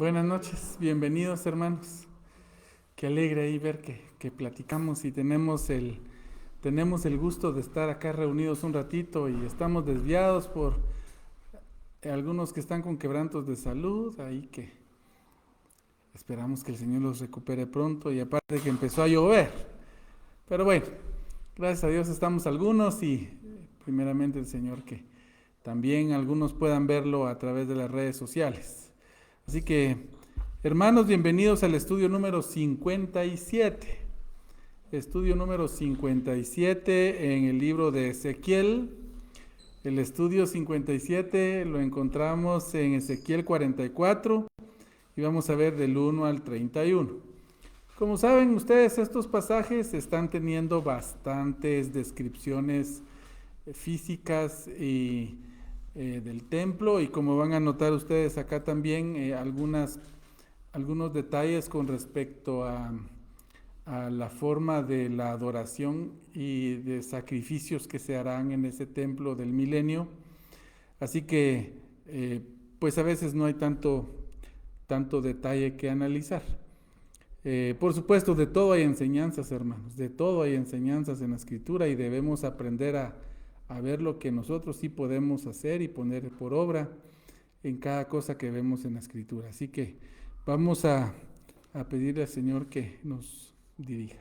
Buenas noches, bienvenidos hermanos. Qué alegre ahí ver que platicamos y tenemos el gusto de estar acá reunidos un ratito y estamos desviados por algunos que están con quebrantos de salud, ahí que esperamos que el Señor los recupere pronto y aparte que empezó a llover. Pero bueno, gracias a Dios estamos algunos y primeramente el Señor que también algunos puedan verlo a través de las redes sociales. Así que, hermanos, bienvenidos al estudio número 57. Estudio número 57 en el libro de Ezequiel. El estudio 57 lo encontramos en Ezequiel 44 y vamos a ver del 1 al 31. Como saben ustedes, estos pasajes están teniendo bastantes descripciones físicas y del templo, y como van a notar ustedes acá también algunos detalles con respecto a la forma de la adoración y de sacrificios que se harán en ese templo del milenio. Así que pues a veces no hay tanto detalle que analizar. Por supuesto, de todo hay enseñanzas, hermanos, de todo hay enseñanzas en la Escritura y debemos aprender a ver lo que nosotros sí podemos hacer y poner por obra en cada cosa que vemos en la Escritura. Así que vamos a pedirle al Señor que nos dirija.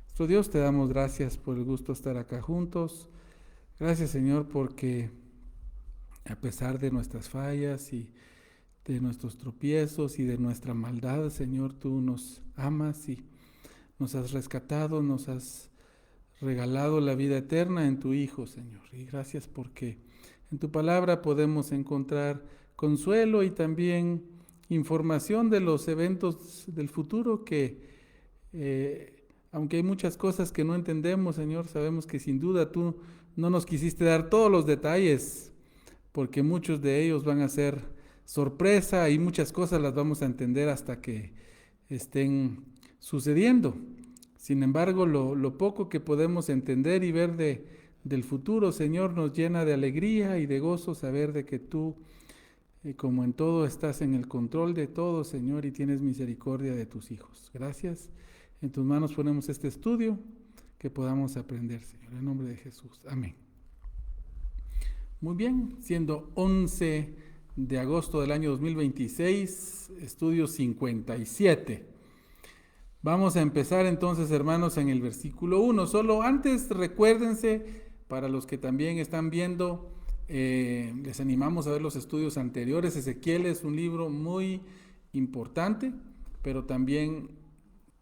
Nuestro Dios, te damos gracias por el gusto de estar acá juntos. Gracias, Señor, porque a pesar de nuestras fallas y de nuestros tropiezos y de nuestra maldad, Señor, tú nos amas y nos has rescatado, nos has regalado la vida eterna en tu Hijo, Señor. Y gracias porque en tu palabra podemos encontrar consuelo y también información de los eventos del futuro que, aunque hay muchas cosas que no entendemos, Señor, sabemos que sin duda tú no nos quisiste dar todos los detalles, porque muchos de ellos van a ser sorpresa y muchas cosas las vamos a entender hasta que estén sucediendo. Sin embargo, lo poco que podemos entender y ver del futuro, Señor, nos llena de alegría y de gozo saber de que tú, como en todo, estás en el control de todo, Señor, y tienes misericordia de tus hijos. Gracias. En tus manos ponemos este estudio, que podamos aprender, Señor, en nombre de Jesús. Amén. Muy bien, siendo 11 de agosto del año 2026, estudio 57. Vamos a empezar entonces, hermanos, en el versículo 1. Solo antes recuérdense, para los que también están viendo, les animamos a ver los estudios anteriores. Ezequiel es un libro muy importante, pero también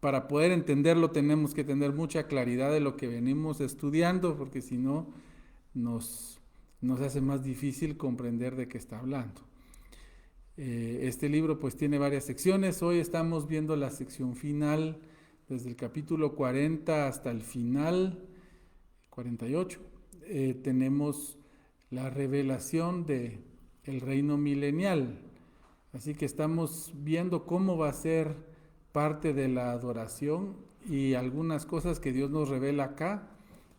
para poder entenderlo tenemos que tener mucha claridad de lo que venimos estudiando, porque si no nos hace más difícil comprender de qué está hablando. Este libro pues tiene varias secciones. Hoy estamos viendo la sección final, desde el capítulo 40 hasta el final, 48. Tenemos la revelación del reino milenial. Así que estamos viendo cómo va a ser parte de la adoración y algunas cosas que Dios nos revela acá.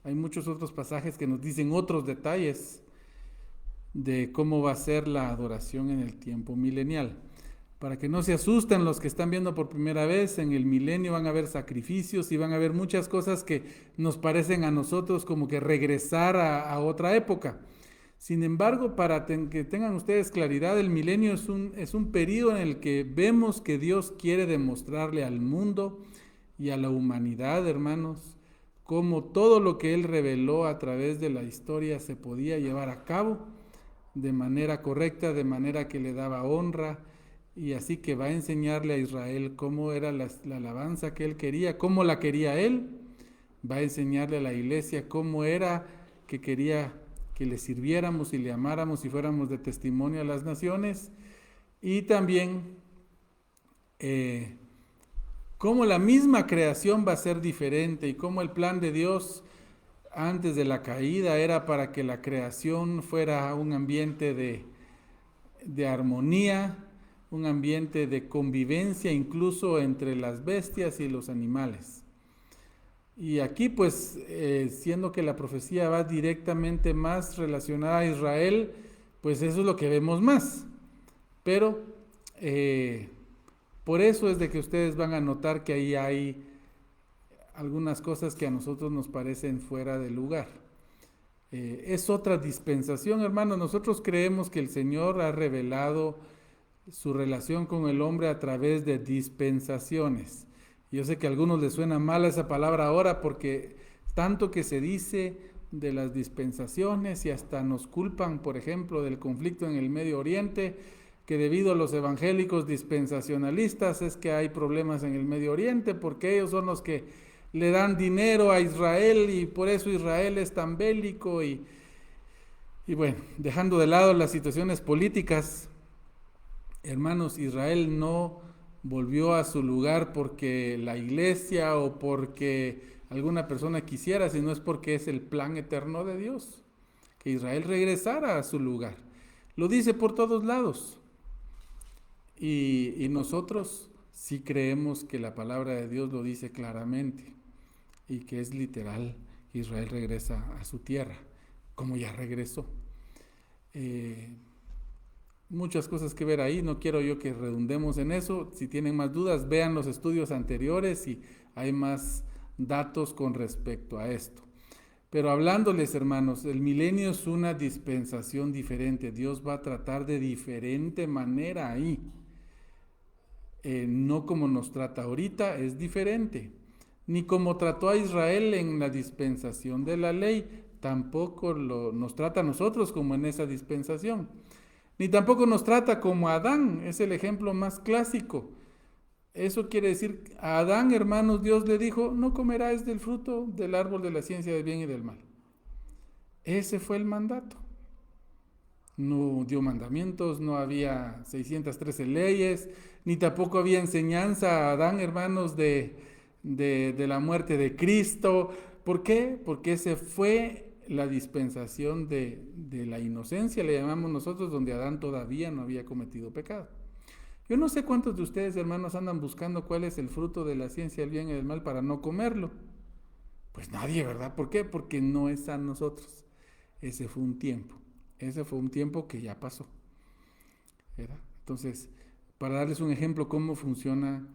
Hay muchos otros pasajes que nos dicen otros detalles de cómo va a ser la adoración en el tiempo milenial. Para que no se asusten los que están viendo por primera vez, en el milenio van a haber sacrificios y van a haber muchas cosas que nos parecen a nosotros como que regresar a otra época. Sin embargo, para que tengan ustedes claridad, el milenio es un periodo en el que vemos que Dios quiere demostrarle al mundo y a la humanidad, hermanos, cómo todo lo que Él reveló a través de la historia se podía llevar a cabo de manera correcta, de manera que le daba honra, y así que va a enseñarle a Israel cómo era la alabanza que él quería, cómo la quería él. Va a enseñarle a la iglesia cómo era que quería que le sirviéramos y le amáramos y fuéramos de testimonio a las naciones, y también cómo la misma creación va a ser diferente y cómo el plan de Dios antes de la caída era para que la creación fuera un ambiente de armonía, un ambiente de convivencia incluso entre las bestias y los animales. Y aquí pues, siendo que la profecía va directamente más relacionada a Israel, pues eso es lo que vemos más. Pero Por eso es de que ustedes van a notar que ahí hay algunas cosas que a nosotros nos parecen fuera de lugar. Es otra dispensación, hermanos. Nosotros creemos que el Señor ha revelado su relación con el hombre a través de dispensaciones. Yo sé que a algunos les suena mal esa palabra ahora porque tanto que se dice de las dispensaciones y hasta nos culpan, por ejemplo, del conflicto en el Medio Oriente, que debido a los evangélicos dispensacionalistas es que hay problemas en el Medio Oriente porque ellos son los que le dan dinero a Israel y por eso Israel es tan bélico y bueno, dejando de lado las situaciones políticas, hermanos, Israel no volvió a su lugar porque la iglesia o porque alguna persona quisiera, sino es porque es el plan eterno de Dios, que Israel regresara a su lugar. Lo dice por todos lados. Y nosotros sí creemos que la palabra de Dios lo dice claramente y que es literal. Israel regresa a su tierra, como ya regresó. Muchas cosas que ver ahí, no quiero yo que redundemos en eso. Si tienen más dudas, vean los estudios anteriores y hay más datos con respecto a esto. Pero hablándoles, hermanos, el milenio es una dispensación diferente. Dios va a tratar de diferente manera ahí. No como nos trata ahorita, es diferente. Ni como trató a Israel en la dispensación de la ley, tampoco nos trata a nosotros como en esa dispensación. Ni tampoco nos trata como a Adán, es el ejemplo más clásico. Eso quiere decir, a Adán, hermanos, Dios le dijo, no comerás del fruto del árbol de la ciencia del bien y del mal. Ese fue el mandato. No dio mandamientos, no había 613 leyes, ni tampoco había enseñanza a Adán, hermanos, de la muerte de Cristo. ¿Por qué? Porque ese fue la dispensación de la inocencia, le llamamos nosotros, donde Adán todavía no había cometido pecado. Yo no sé cuántos de ustedes, hermanos, andan buscando cuál es el fruto de la ciencia del bien y del mal para no comerlo. Pues nadie, ¿verdad? ¿Por qué? Porque no es a nosotros. Ese fue un tiempo que ya pasó, ¿verdad? Entonces, para darles un ejemplo cómo funciona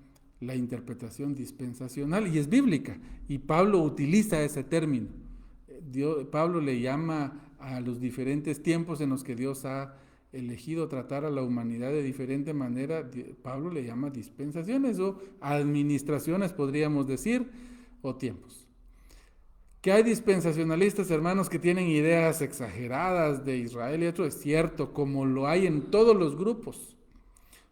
la interpretación dispensacional, y es bíblica, y Pablo utiliza ese término. Pablo le llama a los diferentes tiempos en los que Dios ha elegido tratar a la humanidad de diferente manera. Pablo le llama dispensaciones o administraciones, podríamos decir, o tiempos. Que hay dispensacionalistas, hermanos, que tienen ideas exageradas de Israel y otro es cierto, como lo hay en todos los grupos.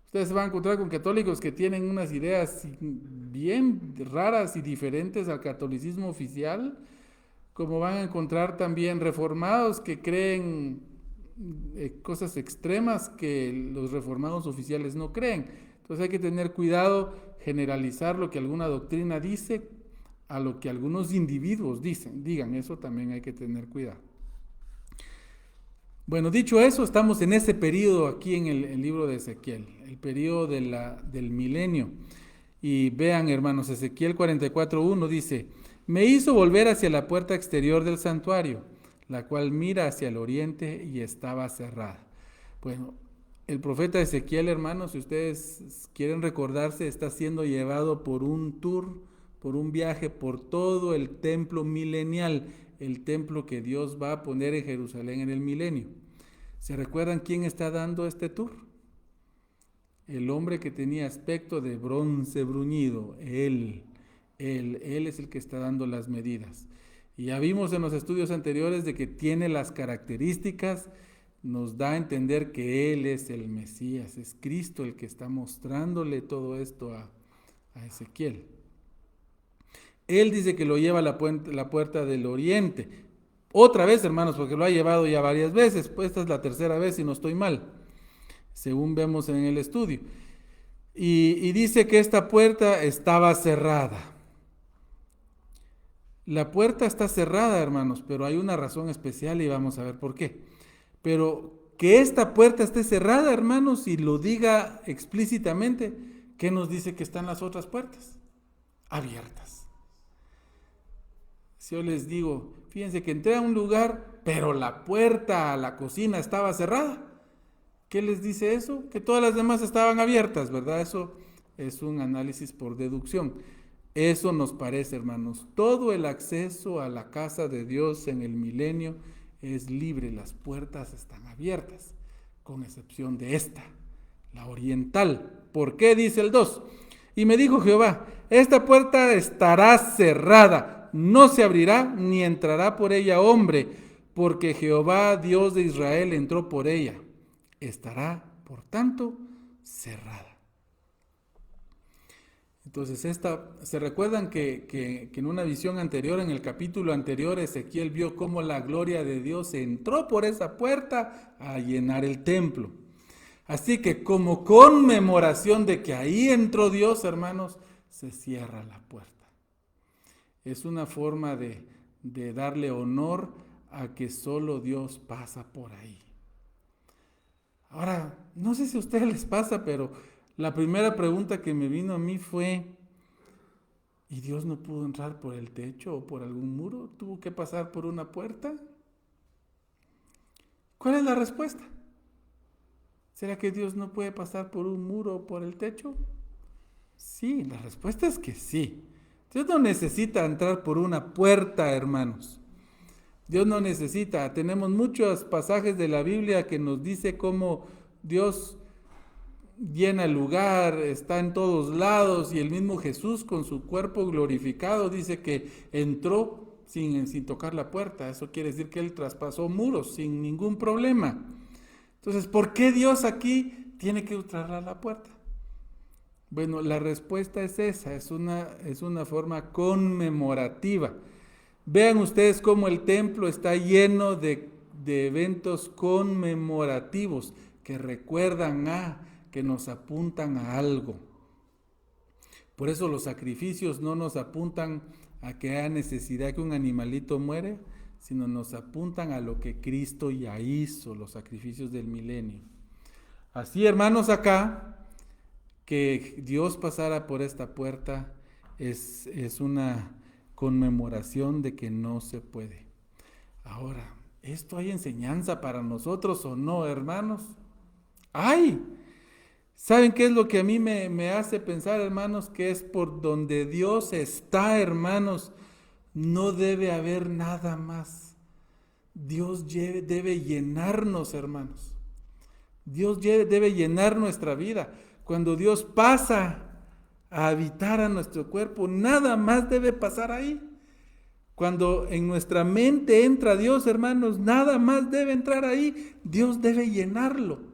Ustedes se van a encontrar con católicos que tienen unas ideas bien raras y diferentes al catolicismo oficial, como van a encontrar también reformados que creen cosas extremas que los reformados oficiales no creen. Entonces hay que tener cuidado, generalizar lo que alguna doctrina dice a lo que algunos individuos digan, eso también hay que tener cuidado. Bueno, dicho eso, estamos en ese periodo aquí en el libro de Ezequiel, el periodo del milenio. Y vean, hermanos, Ezequiel 44:1 dice, me hizo volver hacia la puerta exterior del santuario, la cual mira hacia el oriente y estaba cerrada. Bueno, el profeta Ezequiel, hermanos, si ustedes quieren recordarse, está siendo llevado por un tour, por un viaje por todo el templo milenial, el templo que Dios va a poner en Jerusalén en el milenio. ¿Se recuerdan quién está dando este tour? El hombre que tenía aspecto de bronce bruñido, él es el que está dando las medidas. Y ya vimos en los estudios anteriores de que tiene las características, nos da a entender que Él es el Mesías, es Cristo el que está mostrándole todo esto a Ezequiel. Él dice que lo lleva a la puerta del oriente. Otra vez, hermanos, porque lo ha llevado ya varias veces, pues esta es la tercera vez si no estoy mal, según vemos en el estudio. Y dice que esta puerta estaba cerrada. La puerta está cerrada, hermanos, pero hay una razón especial y vamos a ver por qué. Pero que esta puerta esté cerrada, hermanos, y lo diga explícitamente, ¿qué nos dice que están las otras puertas? Abiertas. Si yo les digo, fíjense que entré a un lugar, pero la puerta a la cocina estaba cerrada, ¿Qué les dice eso? Que todas las demás estaban abiertas, ¿verdad? Eso es un análisis por deducción. Eso nos parece, hermanos. Todo el acceso a la casa de Dios en el milenio es libre, las puertas están abiertas, con excepción de esta, la oriental. ¿Por qué? Dice el 2. Y me dijo Jehová, esta puerta estará cerrada, no se abrirá ni entrará por ella hombre, porque Jehová, Dios de Israel, entró por ella. Estará, por tanto, cerrada. Entonces, se recuerdan que en una visión anterior, en el capítulo anterior, Ezequiel vio cómo la gloria de Dios entró por esa puerta a llenar el templo. Así que como conmemoración de que ahí entró Dios, hermanos, se cierra la puerta. Es una forma de darle honor a que solo Dios pasa por ahí. Ahora, no sé si a ustedes les pasa, pero la primera pregunta que me vino a mí fue, ¿y Dios no pudo entrar por el techo o por algún muro? ¿Tuvo que pasar por una puerta? ¿Cuál es la respuesta? ¿Será que Dios no puede pasar por un muro o por el techo? Sí, la respuesta es que sí. Dios no necesita entrar por una puerta, hermanos. Dios no necesita. Tenemos muchos pasajes de la Biblia que nos dice cómo Dios llena el lugar, está en todos lados, y el mismo Jesús con su cuerpo glorificado dice que entró sin tocar la puerta. Eso quiere decir que Él traspasó muros sin ningún problema. Entonces, ¿por qué Dios aquí tiene que entrar a la puerta? Bueno, la respuesta es esa, es una forma conmemorativa. Vean ustedes cómo el templo está lleno de eventos conmemorativos que recuerdan que nos apuntan a algo. Por eso los sacrificios no nos apuntan a que haya necesidad que un animalito muere, sino nos apuntan a lo que Cristo ya hizo, los sacrificios del milenio. Así, hermanos, acá, que Dios pasara por esta puerta es una conmemoración de que no se puede. Ahora, ¿esto hay enseñanza para nosotros o no, hermanos? ¡Ay! ¿Saben qué es lo que a mí me hace pensar, hermanos? Que es por donde Dios está, hermanos, no debe haber nada más. Dios debe llenarnos, hermanos. Dios debe llenar nuestra vida. Cuando Dios pasa a habitar a nuestro cuerpo, nada más debe pasar ahí. Cuando en nuestra mente entra Dios, hermanos, nada más debe entrar ahí. Dios debe llenarlo.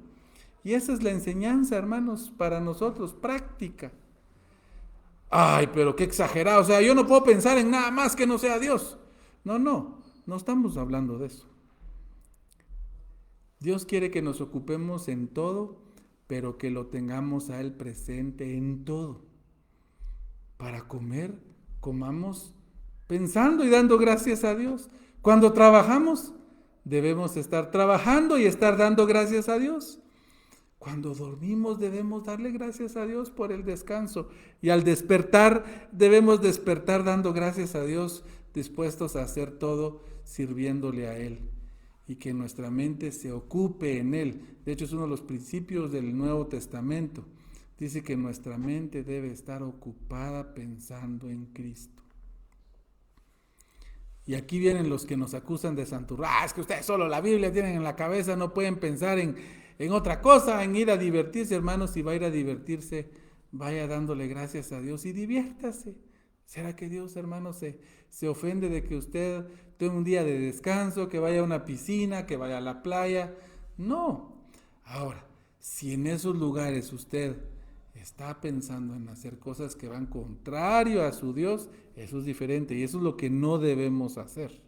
Y esa es la enseñanza, hermanos, para nosotros, práctica. Ay, pero qué exagerado. O sea, yo no puedo pensar en nada más que no sea Dios. No estamos hablando de eso. Dios quiere que nos ocupemos en todo, pero que lo tengamos a Él presente en todo. Para comer, comamos pensando y dando gracias a Dios. Cuando trabajamos, debemos estar trabajando y estar dando gracias a Dios. Cuando dormimos debemos darle gracias a Dios por el descanso. Y al despertar, debemos despertar dando gracias a Dios, dispuestos a hacer todo sirviéndole a Él. Y que nuestra mente se ocupe en Él. De hecho, es uno de los principios del Nuevo Testamento. Dice que nuestra mente debe estar ocupada pensando en Cristo. Y aquí vienen los que nos acusan de santurrar. Es que ustedes solo la Biblia tienen en la cabeza, no pueden pensar en otra cosa, en ir a divertirse, hermanos. Si va a ir a divertirse, vaya dándole gracias a Dios y diviértase. ¿Será que Dios, hermanos, se ofende de que usted tenga un día de descanso, que vaya a una piscina, que vaya a la playa? No. Ahora, si en esos lugares usted está pensando en hacer cosas que van contrario a su Dios, eso es diferente y eso es lo que no debemos hacer.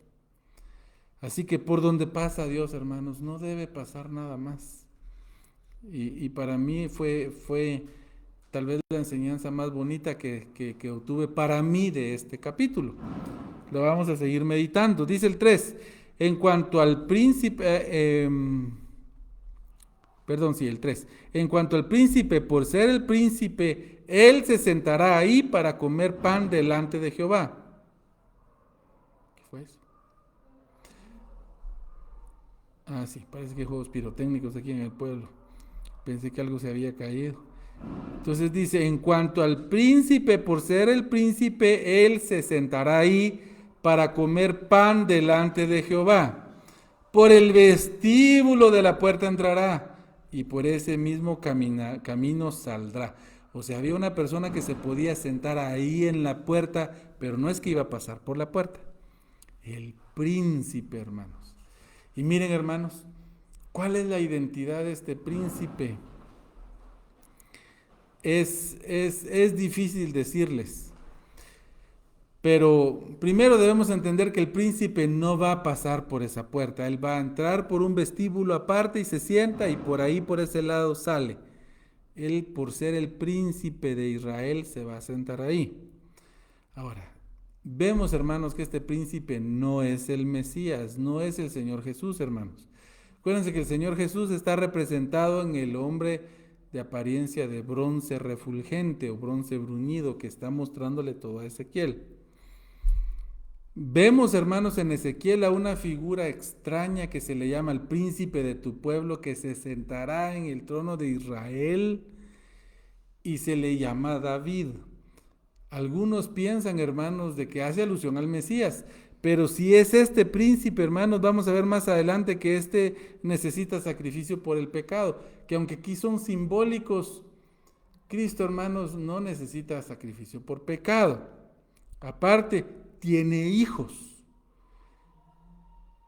Así que por donde pasa Dios, hermanos, no debe pasar nada más. Y para mí fue tal vez la enseñanza más bonita que obtuve para mí de este capítulo. Lo vamos a seguir meditando. Dice el 3, en cuanto al príncipe... el 3. En cuanto al príncipe, por ser el príncipe, él se sentará ahí para comer pan delante de Jehová. ¿Qué fue eso? Sí, parece que hay juegos pirotécnicos aquí en el pueblo. Pensé que algo se había caído. Entonces dice, en cuanto al príncipe, por ser el príncipe, él se sentará ahí para comer pan delante de Jehová. Por el vestíbulo de la puerta entrará y por ese mismo camino saldrá. O sea, había una persona que se podía sentar ahí en la puerta, pero no es que iba a pasar por la puerta. El príncipe, hermanos. Y miren, hermanos, ¿cuál es la identidad de este príncipe? Es difícil decirles, pero primero debemos entender que el príncipe no va a pasar por esa puerta, él va a entrar por un vestíbulo aparte y se sienta y por ahí, por ese lado sale. Él, por ser el príncipe de Israel, se va a sentar ahí. Ahora, vemos, hermanos, que este príncipe no es el Mesías, no es el Señor Jesús, hermanos. Acuérdense que el Señor Jesús está representado en el hombre de apariencia de bronce refulgente o bronce bruñido que está mostrándole todo a Ezequiel. Vemos, hermanos, en Ezequiel a una figura extraña que se le llama el príncipe de tu pueblo, que se sentará en el trono de Israel y se le llama David. Algunos piensan, hermanos, de que hace alusión al Mesías, pero si es este príncipe, hermanos, vamos a ver más adelante que este necesita sacrificio por el pecado, que aunque aquí son simbólicos, Cristo, hermanos, no necesita sacrificio por pecado. Aparte, tiene hijos.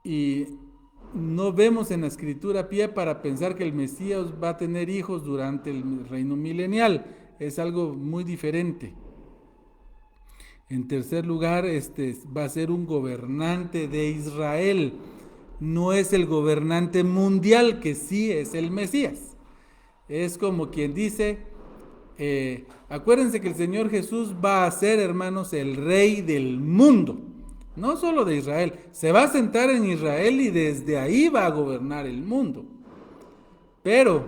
Y no vemos en la Escritura pie para pensar que el Mesías va a tener hijos durante el reino milenial. Es algo muy diferente. En tercer lugar, va a ser un gobernante de Israel. No es el gobernante mundial, que sí es el Mesías. Es como quien dice, acuérdense que el Señor Jesús va a ser, hermanos, el rey del mundo. No solo de Israel. Se va a sentar en Israel y desde ahí va a gobernar el mundo. Pero,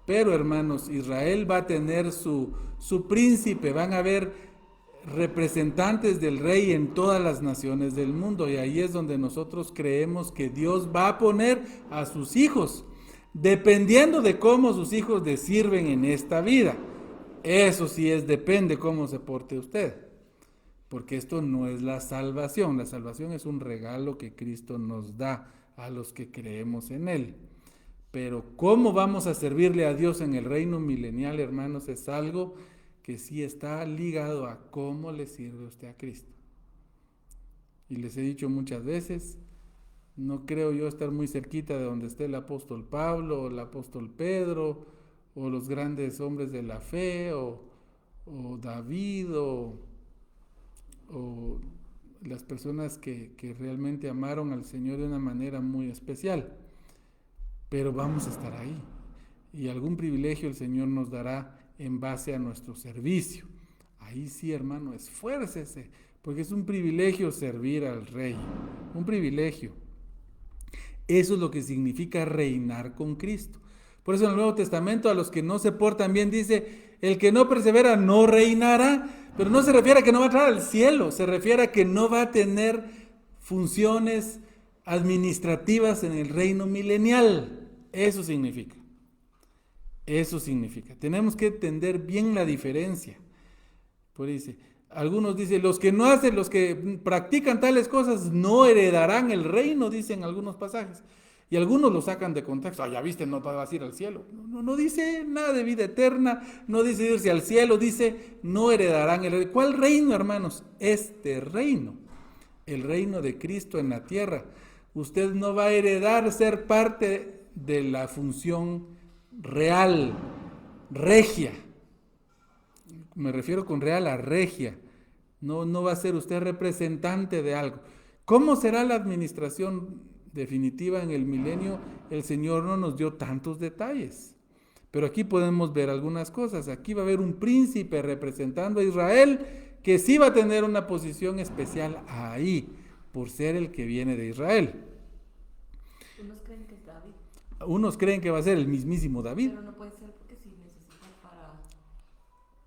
hermanos, Israel va a tener su príncipe. Van a haber representantes del rey en todas las naciones del mundo, y ahí es donde nosotros creemos que Dios va a poner a sus hijos, dependiendo de cómo sus hijos le sirven en esta vida. Eso sí depende cómo se porte usted, porque esto no es la salvación es un regalo que Cristo nos da a los que creemos en Él. Pero cómo vamos a servirle a Dios en el reino milenial, hermanos, es algo que sí está ligado a cómo le sirve usted a Cristo. Y les he dicho muchas veces, no creo yo estar muy cerquita de donde esté el apóstol Pablo, o el apóstol Pedro, o los grandes hombres de la fe, o David, o las personas que realmente amaron al Señor de una manera muy especial. Pero vamos a estar ahí. Y algún privilegio el Señor nos dará en base a nuestro servicio. Ahí sí, hermano, esfuércese, porque es un privilegio servir al Rey, un privilegio. Eso es lo que significa reinar con Cristo. Por eso en el Nuevo Testamento a los que no se portan bien dice, el que no persevera no reinará, pero no se refiere a que no va a entrar al cielo, se refiere a que no va a tener funciones administrativas en el reino milenial. Eso significa. Eso significa. Tenemos que entender bien la diferencia. Por dice, algunos dicen, los que practican tales cosas no heredarán el reino, dicen algunos pasajes. Y algunos lo sacan de contexto. Ya viste, no vas a ir al cielo. No dice nada de vida eterna, no dice irse al cielo, dice no heredarán el reino. ¿Cuál reino, hermanos? Este reino. El reino de Cristo en la tierra. Usted no va a heredar ser parte de la función real, regia. Me refiero con real a regia. No va a ser usted representante de algo. ¿Cómo será la administración definitiva en el milenio? El Señor no nos dio tantos detalles. Pero aquí podemos ver algunas cosas. Aquí va a haber un príncipe representando a Israel que sí va a tener una posición especial ahí, por ser el que viene de Israel. Unos creen que es David. Unos creen que va a ser el mismísimo David. Pero no puede ser porque si necesita para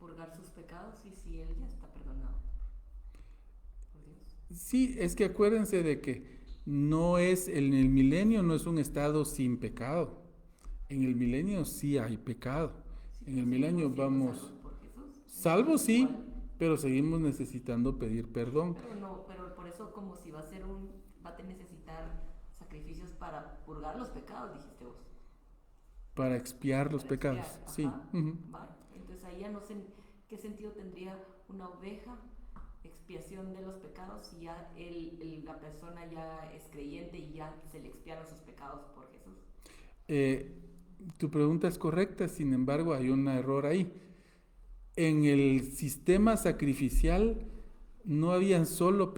purgar sus pecados y si él ya está perdonado por Dios. Sí, es que acuérdense de que no es en el milenio, no es un estado sin pecado. En el milenio sí hay pecado. En el Sí, milenio seguimos siendo vamos, salvos por Jesús. salvos sí, Igual. pero seguimos necesitando pedir perdón Pero no, pero por eso como si va a ser va a necesitar sacrificios para purgar los pecados, dijiste vos. para expiar los Para pecados. expiar, Sí. ajá. Ujú. Vale. Entonces ahí ya no sé qué sentido tendría una oveja, expiación de los pecados, si ya la persona ya es creyente y ya se le expiaron sus pecados por Jesús. Tu pregunta es correcta, sin embargo hay un error ahí. En el sistema sacrificial no habían solo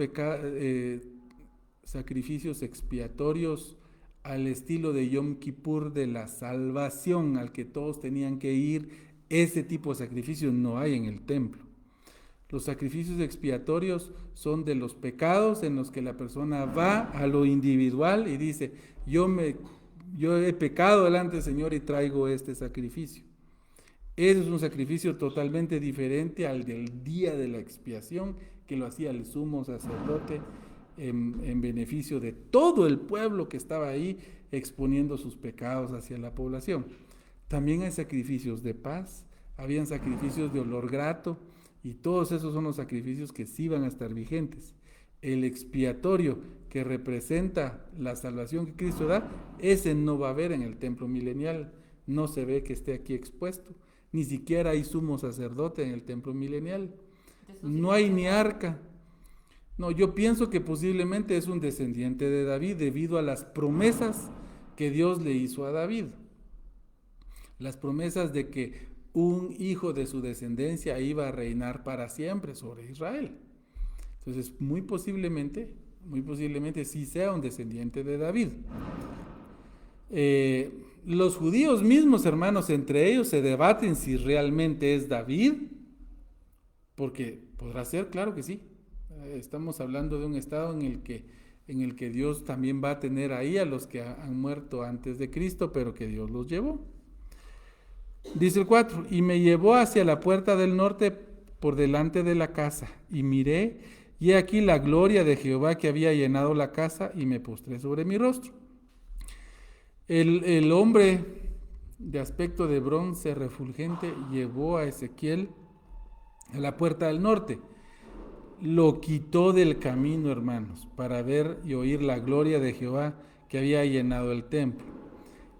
sacrificios expiatorios al estilo de Yom Kippur de la salvación, al que todos tenían que ir. Ese tipo de sacrificios no hay en el templo. Los sacrificios expiatorios son de los pecados en los que la persona va a lo individual y dice, yo he pecado delante del Señor y traigo este sacrificio. Ese es un sacrificio totalmente diferente al del día de la expiación, que lo hacía el sumo sacerdote en beneficio de todo el pueblo que estaba ahí exponiendo sus pecados hacia la población. También hay sacrificios de paz, habían sacrificios de olor grato, y todos esos son los sacrificios que sí van a estar vigentes. El expiatorio, que representa la salvación que Cristo da, ese no va a haber en el templo milenial, no se ve que esté aquí expuesto, ni siquiera hay sumo sacerdote en el templo milenial, no hay ni arca. No, yo pienso que posiblemente es un descendiente de David debido a las promesas que Dios le hizo a David. Las promesas de que un hijo de su descendencia iba a reinar para siempre sobre Israel. Entonces, muy posiblemente sí sea un descendiente de David. Los judíos mismos, hermanos, entre ellos se debaten si realmente es David, porque podrá ser, claro que sí. Estamos hablando de un estado en el que Dios también va a tener ahí a los que han muerto antes de Cristo, pero que Dios los llevó. Dice el 4, y me llevó hacia la puerta del norte por delante de la casa, y miré, y he aquí la gloria de Jehová que había llenado la casa, y me postré sobre mi rostro. El hombre de aspecto de bronce refulgente llevó a Ezequiel a la puerta del norte. Lo quitó del camino, hermanos, para ver y oír la gloria de Jehová que había llenado el templo.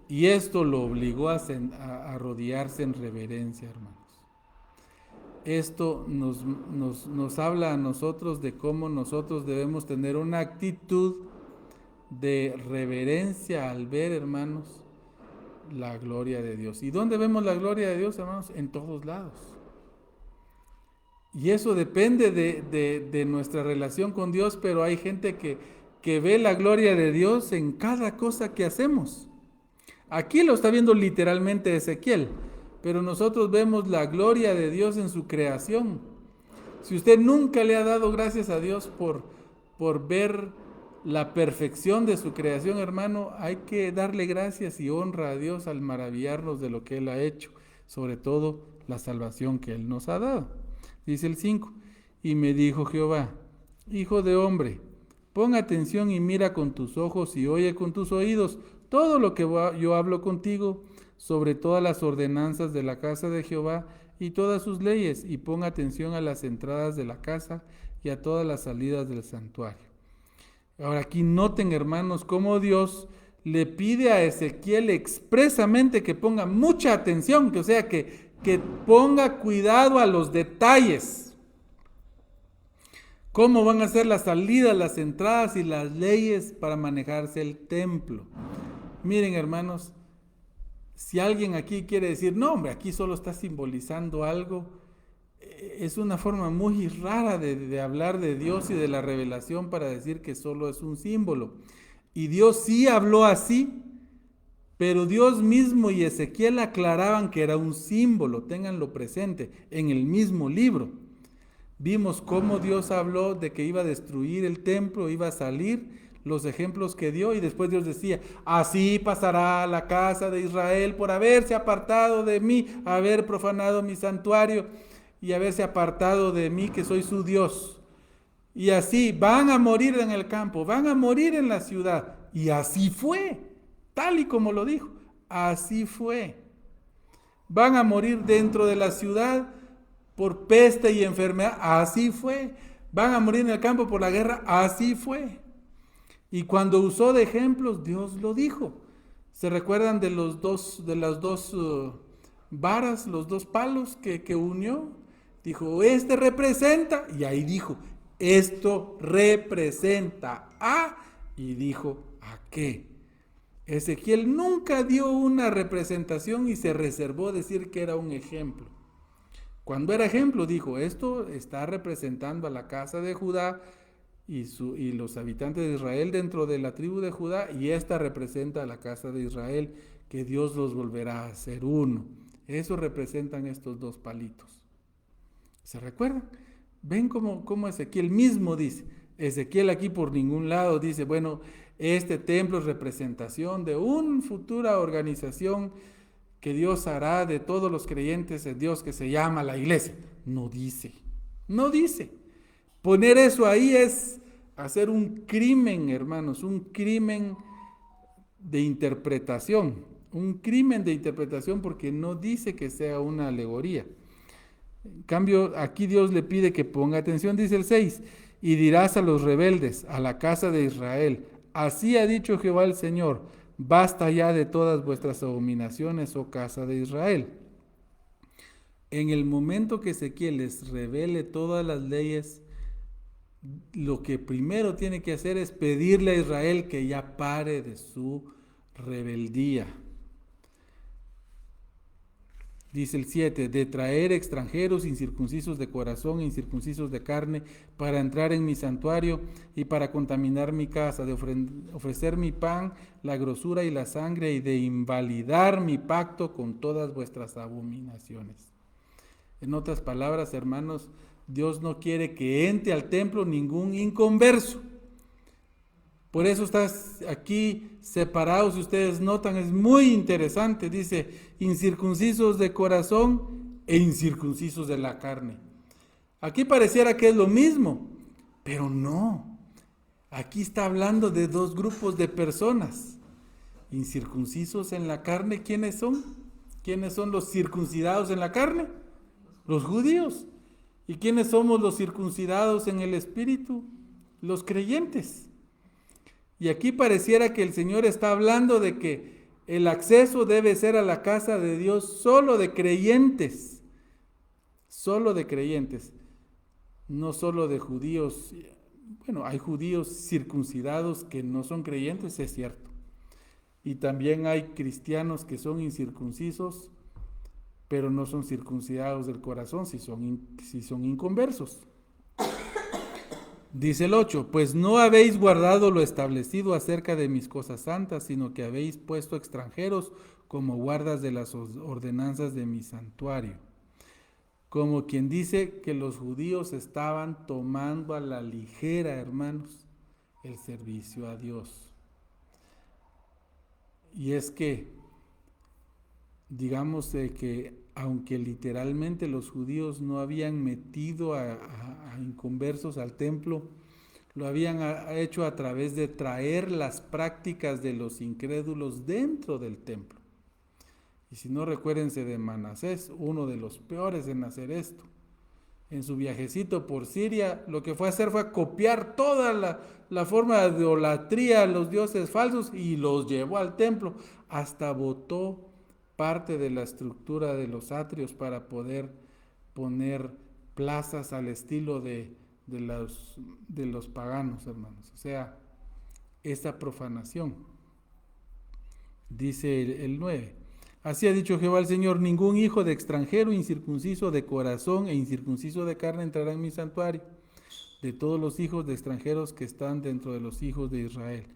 Y esto lo obligó a arrodillarse en reverencia, hermanos. Esto nos habla a nosotros de cómo nosotros debemos tener una actitud de reverencia al ver, hermanos, la gloria de Dios. ¿Y dónde vemos la gloria de Dios, hermanos? En todos lados. Y eso depende de nuestra relación con Dios, pero hay gente que ve la gloria de Dios en cada cosa que hacemos. Aquí lo está viendo literalmente Ezequiel, pero nosotros vemos la gloria de Dios en su creación. Si usted nunca le ha dado gracias a Dios por ver la perfección de su creación, hermano, hay que darle gracias y honra a Dios al maravillarnos de lo que Él ha hecho, sobre todo la salvación que Él nos ha dado. Dice el 5, y me dijo Jehová, hijo de hombre, pon atención y mira con tus ojos y oye con tus oídos todo lo que yo hablo contigo sobre todas las ordenanzas de la casa de Jehová y todas sus leyes, y pon atención a las entradas de la casa y a todas las salidas del santuario. Ahora aquí noten, hermanos, cómo Dios le pide a Ezequiel expresamente que ponga mucha atención, o sea, que ponga cuidado a los detalles. ¿Cómo van a ser las salidas, las entradas y las leyes para manejarse el templo? Miren, hermanos, si alguien aquí quiere decir, no, hombre, aquí solo está simbolizando algo, es una forma muy rara de hablar de Dios y de la revelación para decir que solo es un símbolo. Y Dios sí habló así, pero Dios mismo y Ezequiel aclaraban que era un símbolo, ténganlo presente, en el mismo libro. Vimos cómo Dios habló de que iba a destruir el templo, iba a salir, los ejemplos que dio, y después Dios decía, así pasará la casa de Israel por haberse apartado de mí, haber profanado mi santuario y haberse apartado de mí, que soy su Dios. Y así van a morir en el campo, van a morir en la ciudad. Y así fue, tal y como lo dijo. así fue. Van a morir dentro de la ciudad por peste y enfermedad, así fue. Van a morir en el campo por la guerra, así fue. Y cuando usó de ejemplos, Dios lo dijo. ¿Se recuerdan de las dos varas, los dos palos que unió? Dijo, este representa, y ahí dijo, esto representa a, y dijo, ¿a qué? Ezequiel nunca dio una representación y se reservó decir que era un ejemplo. Cuando era ejemplo, dijo, esto está representando a la casa de Judá y los habitantes de Israel dentro de la tribu de Judá, y esta representa a la casa de Israel, que Dios los volverá a hacer uno. Eso representan estos dos palitos. ¿Se recuerdan? Ven cómo Ezequiel mismo dice. Ezequiel aquí por ningún lado dice, bueno, este templo es representación de una futura organización que Dios hará de todos los creyentes en Dios que se llama la iglesia. No dice. Poner eso ahí es hacer un crimen, hermanos, un crimen de interpretación. Un crimen de interpretación porque no dice que sea una alegoría. En cambio, aquí Dios le pide que ponga atención, dice el 6, y dirás a los rebeldes, a la casa de Israel, así ha dicho Jehová el Señor, basta ya de todas vuestras abominaciones, oh casa de Israel. En el momento que Ezequiel les revele todas las leyes, lo que primero tiene que hacer es pedirle a Israel que ya pare de su rebeldía. Dice el 7, de traer extranjeros incircuncisos de corazón e incircuncisos de carne para entrar en mi santuario y para contaminar mi casa, de ofrecer mi pan, la grosura y la sangre y de invalidar mi pacto con todas vuestras abominaciones. En otras palabras, hermanos, Dios no quiere que entre al templo ningún inconverso. Por eso estás aquí separados, si ustedes notan, es muy interesante, dice, incircuncisos de corazón e incircuncisos de la carne. Aquí pareciera que es lo mismo, pero no. Aquí está hablando de dos grupos de personas. Incircuncisos en la carne, ¿quiénes son? ¿Quiénes son los circuncidados en la carne? Los judíos. ¿Y quiénes somos los circuncidados en el espíritu? Los creyentes. Y aquí pareciera que el Señor está hablando de que el acceso debe ser a la casa de Dios solo de creyentes, no solo de judíos. Bueno, hay judíos circuncidados que no son creyentes, es cierto. Y también hay cristianos que son incircuncisos, pero no son circuncidados del corazón, si son inconversos. Dice el 8, pues no habéis guardado lo establecido acerca de mis cosas santas, sino que habéis puesto extranjeros como guardas de las ordenanzas de mi santuario. Como quien dice que los judíos estaban tomando a la ligera, hermanos, el servicio a Dios. Y es que, digamos que aunque literalmente los judíos no habían metido a inconversos al templo, lo habían hecho a través de traer las prácticas de los incrédulos dentro del templo. Y si no, recuérdense de Manasés, uno de los peores en hacer esto. En su viajecito por Siria, lo que fue a hacer fue a copiar toda la forma de idolatría a los dioses falsos y los llevó al templo, hasta botó parte de la estructura de los atrios para poder poner plazas al estilo de los paganos, hermanos. O sea, esa profanación. Dice el 9. Así ha dicho Jehová el Señor, ningún hijo de extranjero incircunciso de corazón e incircunciso de carne entrará en mi santuario, de todos los hijos de extranjeros que están dentro de los hijos de Israel.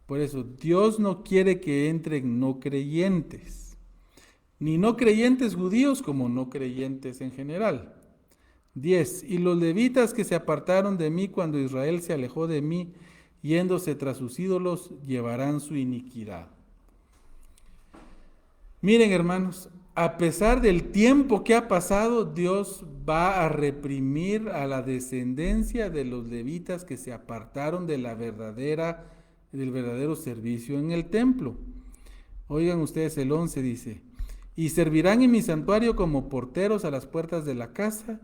Por eso, Dios no quiere que entren no creyentes, ni no creyentes judíos como no creyentes en general. 10. Y los levitas que se apartaron de mí cuando Israel se alejó de mí, yéndose tras sus ídolos, llevarán su iniquidad. Miren, hermanos, a pesar del tiempo que ha pasado, Dios va a reprimir a la descendencia de los levitas que se apartaron de del verdadero servicio en el templo. Oigan ustedes el 11 dice, y servirán en mi santuario como porteros a las puertas de la casa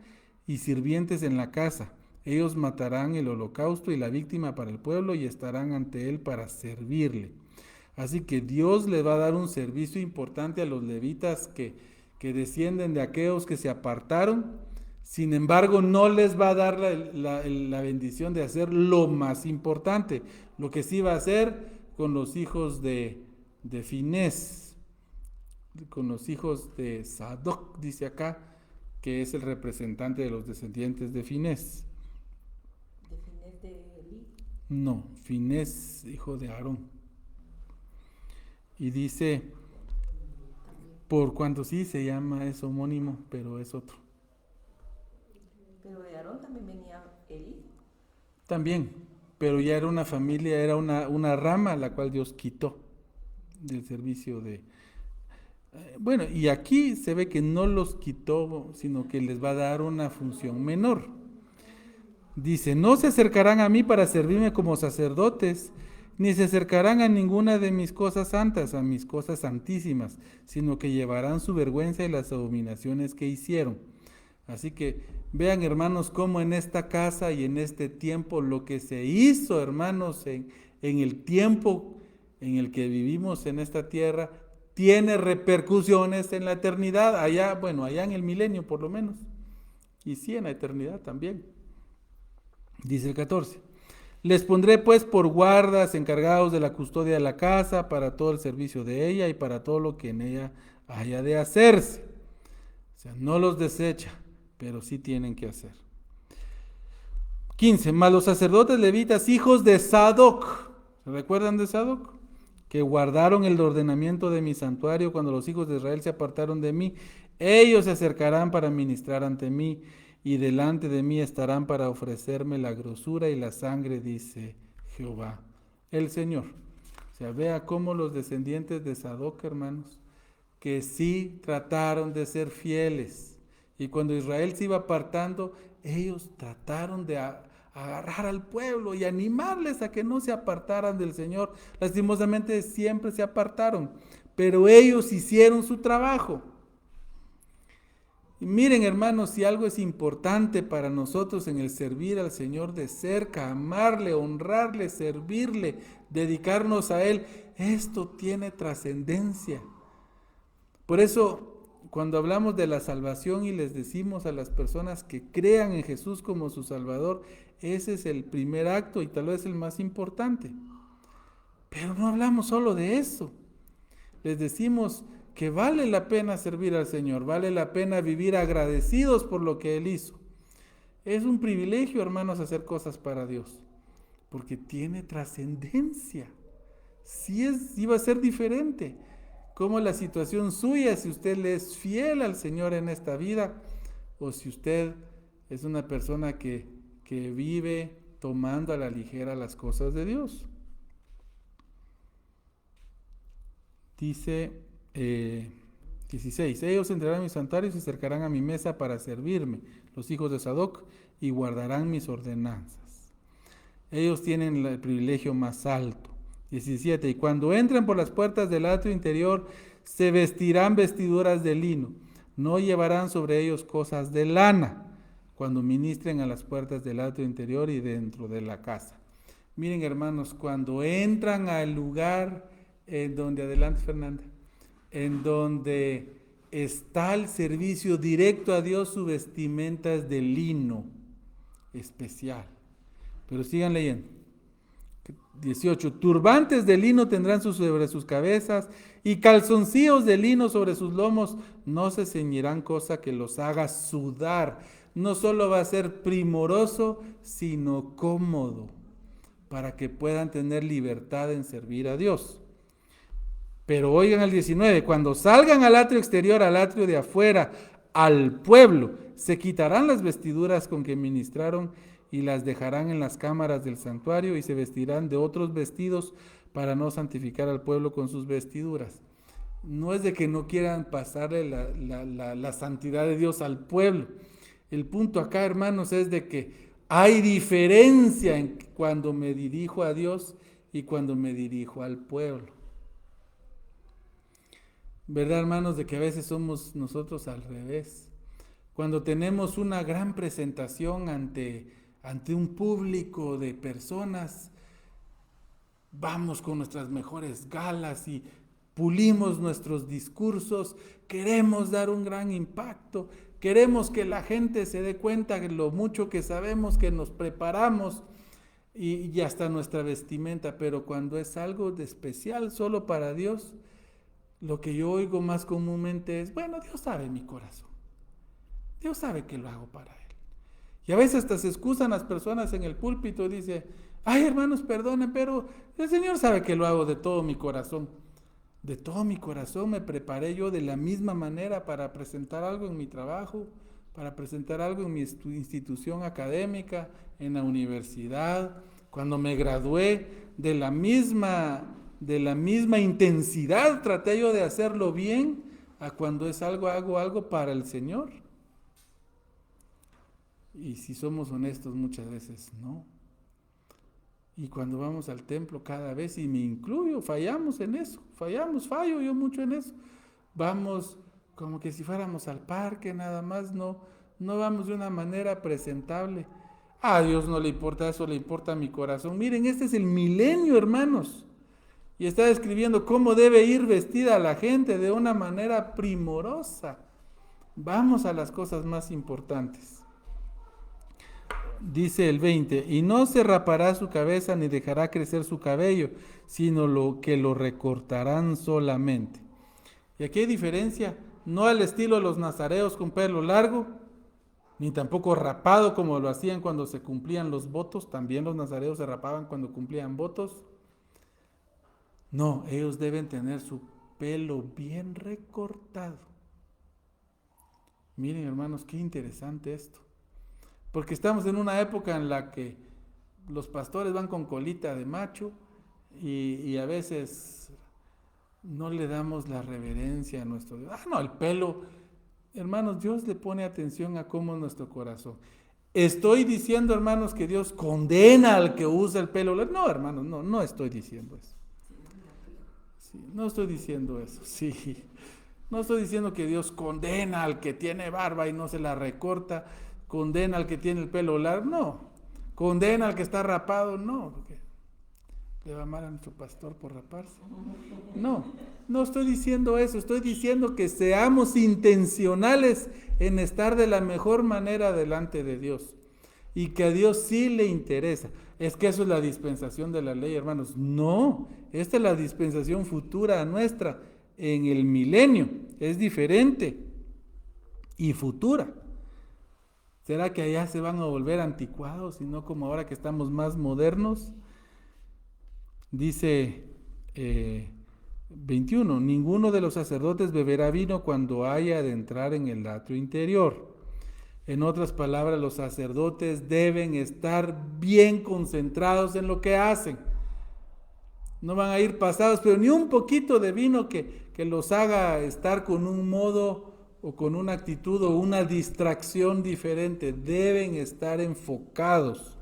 y sirvientes en la casa. Ellos matarán el holocausto y la víctima para el pueblo y estarán ante él para servirle. Así que Dios le va a dar un servicio importante a los levitas que descienden de aquellos que se apartaron. Sin embargo, no les va a dar la bendición de hacer lo más importante, lo que sí va a hacer con los hijos de Finés, con los hijos de Sadoc, dice acá, que es el representante de los descendientes de Finés. ¿De Finés de Elí? No, Finés, hijo de Aarón. Y dice, por cuanto sí se llama, es homónimo, pero es otro. Pero de Aarón también venía Elí. También, pero ya era una familia, era una rama la cual Dios quitó del servicio de... Bueno, y aquí se ve que no los quitó, sino que les va a dar una función menor. Dice, no se acercarán a mí para servirme como sacerdotes, ni se acercarán a ninguna de mis cosas santas, a mis cosas santísimas, sino que llevarán su vergüenza y las abominaciones que hicieron. Así que vean, hermanos, cómo en esta casa y en este tiempo lo que se hizo, hermanos, en el tiempo en el que vivimos en esta tierra, tiene repercusiones en la eternidad, allá en el milenio por lo menos, y sí en la eternidad también. Dice el 14, les pondré pues por guardas encargados de la custodia de la casa, para todo el servicio de ella y para todo lo que en ella haya de hacerse. O sea, no los desecha, pero sí tienen que hacer. 15, mas los sacerdotes levitas, hijos de Sadoc, ¿se recuerdan de Sadoc? Que guardaron el ordenamiento de mi santuario cuando los hijos de Israel se apartaron de mí. Ellos se acercarán para ministrar ante mí, y delante de mí estarán para ofrecerme la grosura y la sangre, dice Jehová, el Señor. O sea, vea cómo los descendientes de Sadoc, hermanos, que sí trataron de ser fieles. Y cuando Israel se iba apartando, ellos trataron de agarrar al pueblo y animarles a que no se apartaran del Señor. Lastimosamente siempre se apartaron, pero ellos hicieron su trabajo. Y miren, hermanos, si algo es importante para nosotros en el servir al Señor de cerca, amarle, honrarle, servirle, dedicarnos a Él, esto tiene trascendencia. Por eso, cuando hablamos de la salvación y les decimos a las personas que crean en Jesús como su Salvador, ese es el primer acto y tal vez el más importante. Pero no hablamos solo de eso. Les decimos que vale la pena servir al Señor, vale la pena vivir agradecidos por lo que Él hizo. Es un privilegio, hermanos, hacer cosas para Dios, porque tiene trascendencia. Sí va a ser diferente. Como la situación suya, si usted le es fiel al Señor en esta vida, o si usted es una persona que vive tomando a la ligera las cosas de Dios. Dice 16, ellos entrarán en mis santuarios y se acercarán a mi mesa para servirme, los hijos de Sadoc, y guardarán mis ordenanzas. Ellos tienen el privilegio más alto. 17, y cuando entren por las puertas del atrio interior, se vestirán vestiduras de lino, no llevarán sobre ellos cosas de lana, cuando ministren a las puertas del atrio interior y dentro de la casa. Miren, hermanos, cuando entran al lugar en donde, adelante Fernanda, en donde está el servicio directo a Dios, su vestimenta es de lino especial. Pero sigan leyendo. 18, turbantes de lino tendrán sobre sus cabezas y calzoncillos de lino sobre sus lomos, no se ceñirán cosa que los haga sudar. No solo va a ser primoroso, sino cómodo, para que puedan tener libertad en servir a Dios. Pero oigan el 19, cuando salgan al atrio exterior, al atrio de afuera, al pueblo, se quitarán las vestiduras con que ministraron y las dejarán en las cámaras del santuario y se vestirán de otros vestidos para no santificar al pueblo con sus vestiduras. No es de que no quieran pasarle la santidad de Dios al pueblo. El punto acá, hermanos, es de que hay diferencia en cuando me dirijo a Dios y cuando me dirijo al pueblo. ¿Verdad, hermanos? De que a veces somos nosotros al revés. Cuando tenemos una gran presentación ante un público de personas, vamos con nuestras mejores galas y pulimos nuestros discursos, queremos dar un gran impacto, queremos que la gente se dé cuenta de lo mucho que sabemos, que nos preparamos y hasta nuestra vestimenta, pero cuando es algo de especial solo para Dios, lo que yo oigo más comúnmente es, bueno, Dios sabe mi corazón, Dios sabe que lo hago para Él. Y a veces hasta se excusan las personas en el púlpito y dice, ay hermanos, perdonen, pero el Señor sabe que lo hago de todo mi corazón. De todo mi corazón me preparé yo de la misma manera para presentar algo en mi trabajo, para presentar algo en mi institución académica, en la universidad. Cuando me gradué, de la misma intensidad traté yo de hacerlo bien, a cuando es algo, hago algo para el Señor. Y si somos honestos, muchas veces no. Y cuando vamos al templo cada vez, y me incluyo, fallamos en eso, fallo yo mucho en eso. Vamos como que si fuéramos al parque nada más, no vamos de una manera presentable. A Dios no le importa eso, le importa mi corazón. Miren, este es el milenio, hermanos. Y está describiendo cómo debe ir vestida la gente de una manera primorosa. Vamos a las cosas más importantes. Dice el 20, y no se rapará su cabeza ni dejará crecer su cabello, sino lo que lo recortarán solamente. Y aquí hay diferencia, no al estilo de los nazareos con pelo largo, ni tampoco rapado como lo hacían cuando se cumplían los votos, también los nazareos se rapaban cuando cumplían votos. No, ellos deben tener su pelo bien recortado. Miren, hermanos, qué interesante esto. Porque estamos en una época en la que los pastores van con colita de macho y a veces no le damos la reverencia a nuestro Dios. No, el pelo, hermanos, Dios le pone atención a cómo es nuestro corazón. ¿Estoy diciendo, hermanos, que Dios condena al que usa el pelo? No, hermanos, no estoy diciendo eso. Sí, no estoy diciendo eso, sí. No estoy diciendo que Dios condena al que tiene barba y no se la recorta, condena al que tiene el pelo largo, no. Condena al que está rapado, no. Porque le va mal a nuestro pastor por raparse. No estoy diciendo eso. Estoy diciendo que seamos intencionales en estar de la mejor manera delante de Dios. Y que a Dios sí le interesa. Es que eso es la dispensación de la ley, hermanos. No, esta es la dispensación futura nuestra en el milenio. Es diferente y futura. ¿Será que allá se van a volver anticuados y no como ahora que estamos más modernos? Dice 21, ninguno de los sacerdotes beberá vino cuando haya de entrar en el atrio interior. En otras palabras, los sacerdotes deben estar bien concentrados en lo que hacen. No van a ir pasados, pero ni un poquito de vino que los haga estar con un modo o con una actitud o una distracción diferente. Deben estar enfocados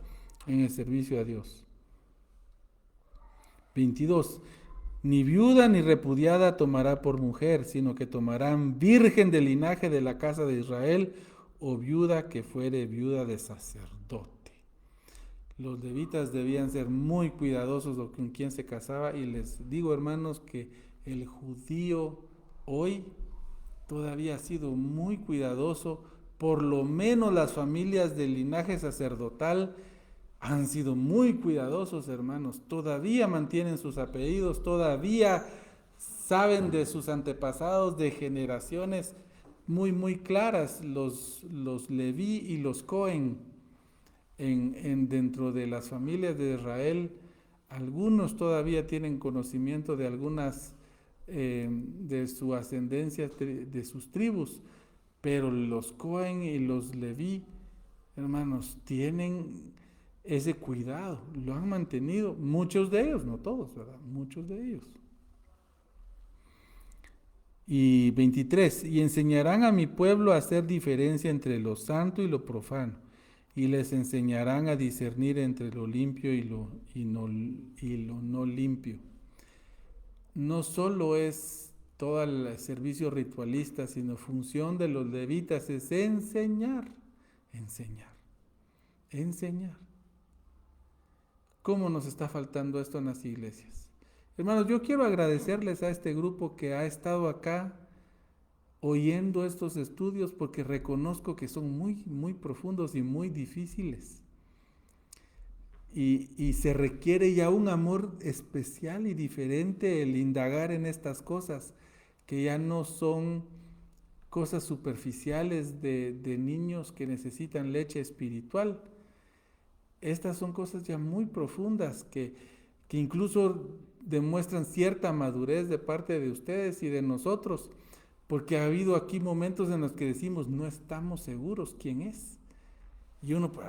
en el servicio a Dios. 22. Ni viuda ni repudiada tomará por mujer, sino que tomarán virgen del linaje de la casa de Israel o viuda que fuere viuda de sacerdote. Los levitas debían ser muy cuidadosos con quien se casaba y les digo, hermanos, que el judío hoy todavía ha sido muy cuidadoso, por lo menos las familias del linaje sacerdotal han sido muy cuidadosos, hermanos, todavía mantienen sus apellidos, todavía saben de sus antepasados, de generaciones muy claras, los Leví y los Cohen, dentro de las familias de Israel, algunos todavía tienen conocimiento de algunas de su ascendencia, de sus tribus, pero los Cohen y los Leví, hermanos, tienen ese cuidado, lo han mantenido, muchos de ellos, no todos, ¿verdad? Muchos de ellos. Y 23, y enseñarán a mi pueblo a hacer diferencia entre lo santo y lo profano, y les enseñarán a discernir entre lo limpio y lo no limpio. No solo es todo el servicio ritualista, sino función de los levitas es enseñar. ¿Cómo nos está faltando esto en las iglesias? Hermanos, yo quiero agradecerles a este grupo que ha estado acá oyendo estos estudios, porque reconozco que son muy, muy profundos y muy difíciles. Y se requiere ya un amor especial y diferente el indagar en estas cosas, que ya no son cosas superficiales de niños que necesitan leche espiritual. Estas son cosas ya muy profundas que incluso demuestran cierta madurez de parte de ustedes y de nosotros, porque ha habido aquí momentos en los que decimos, no estamos seguros quién es. Y uno, pues,